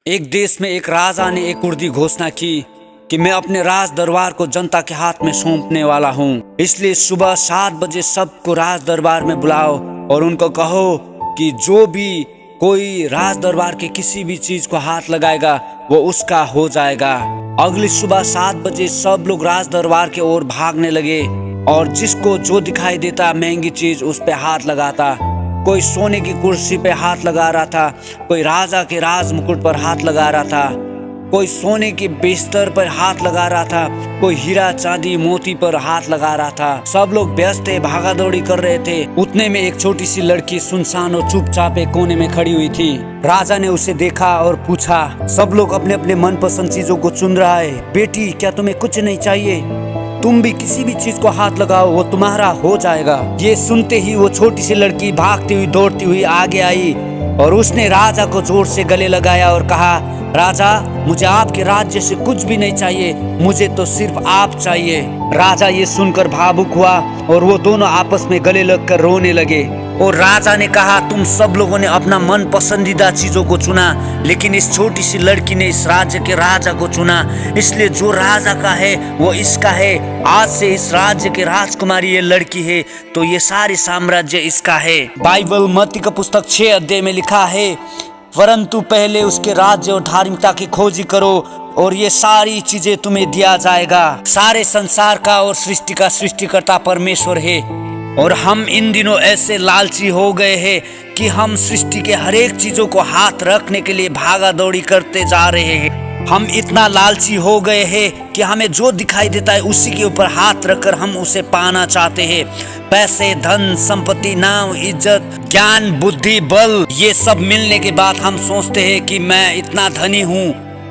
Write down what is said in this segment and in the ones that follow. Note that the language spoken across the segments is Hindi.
एक देश में एक राजा ने एक उड़दी घोषणा की कि मैं अपने राज दरबार को जनता के हाथ में सौंपने वाला हूँ। इसलिए सुबह 7 बजे सबको राज दरबार में बुलाओ और उनको कहो कि जो भी कोई राज दरबार के किसी भी चीज को हाथ लगाएगा वो उसका हो जाएगा। अगली सुबह 7 बजे सब लोग राज दरबार के ओर भागने लगे और जिसको जो दिखाई देता महंगी चीज उस पे हाथ लगाता। कोई सोने की कुर्सी पे हाथ लगा रहा था, कोई राजा के राज मुकुट पर हाथ लगा रहा था, कोई सोने के बिस्तर पर हाथ लगा रहा था, कोई हीरा चांदी मोती पर हाथ लगा रहा था। सब लोग व्यस्त थे, भागा दौड़ी कर रहे थे। उतने में एक छोटी सी लड़की सुनसान और चुपचाप एक कोने में खड़ी हुई थी। राजा ने उसे देखा और पूछा, सब लोग अपने अपने मनपसंद चीजों को चुन रहा है, बेटी क्या तुम्हें कुछ नहीं चाहिए? तुम भी किसी भी चीज को हाथ लगाओ, वो तुम्हारा हो जाएगा। ये सुनते ही वो छोटी सी लड़की भागती हुई दौड़ती हुई आगे आई और उसने राजा को जोर से गले लगाया और कहा, राजा मुझे आपके राज्य से कुछ भी नहीं चाहिए, मुझे तो सिर्फ आप चाहिए। राजा ये सुनकर भावुक हुआ और वो दोनों आपस में गले लगकर रोने लगे। और राजा ने कहा, तुम सब लोगों ने अपना मन पसंदीदा चीजों को चुना, लेकिन इस छोटी सी लड़की ने इस राज्य के राजा को चुना। इसलिए जो राजा का है वो इसका है। आज से इस राज्य के राजकुमारी ये लड़की है, तो ये सारे साम्राज्य इसका है। बाइबल मत्ती का पुस्तक 6 अध्याय में लिखा है, परंतु पहले उसके राज्य और धार्मिकता की खोजी करो और ये सारी चीजें तुम्हें दिया जाएगा। सारे संसार का और सृष्टि का सृष्टिकर्ता परमेश्वर है और हम इन दिनों ऐसे लालची हो गए हैं कि हम सृष्टि के हर एक चीजों को हाथ रखने के लिए भागा दौड़ी करते जा रहे हैं। हम इतना लालची हो गए हैं कि हमें जो दिखाई देता है उसी के ऊपर हाथ रखकर हम उसे पाना चाहते हैं। पैसे, धन, संपत्ति, नाम, इज्जत, ज्ञान, बुद्धि, बल, ये सब मिलने के बाद हम सोचते हैं कि मैं इतना धनी हूँ,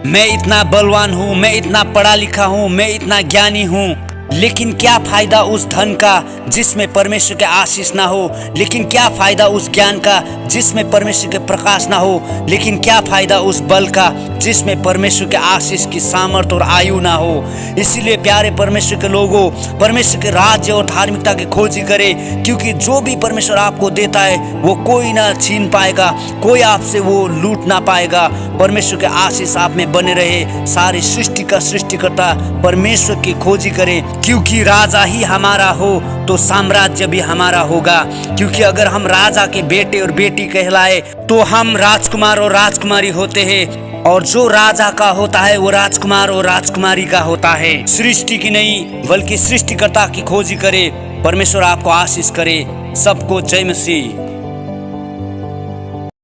मैं इतना बलवान हूँ, मैं इतना पढ़ा लिखा हूँ, मैं इतना ज्ञानी हूँ। लेकिन क्या फायदा उस धन का जिसमें परमेश्वर के आशीष ना हो? लेकिन क्या फायदा उस ज्ञान का जिसमें परमेश्वर के प्रकाश ना हो? लेकिन क्या फायदा उस बल का जिसमें परमेश्वर के आशीष की सामर्थ और आयु ना हो? इसीलिए प्यारे परमेश्वर के लोगों, परमेश्वर के राज्य और धार्मिकता की खोजी करें, क्योंकि जो भी परमेश्वर आपको देता है वो कोई ना छीन पाएगा, कोई आपसे वो लूट ना पाएगा। परमेश्वर के आशीष आप में बने रहे। सारी सृष्टि का सृष्टिकर्ता परमेश्वर की खोजी करें, क्योंकि राजा ही हमारा हो तो साम्राज्य भी हमारा होगा। क्योंकि अगर हम राजा के बेटे और बेटी कहलाए तो हम राजकुमार और राजकुमारी होते हैं, और जो राजा का होता है वो राजकुमार और राजकुमारी का होता है। सृष्टि की नहीं बल्कि सृष्टिकर्ता की खोजी करे। परमेश्वर आपको आशीष करे। सबको जय मसीह।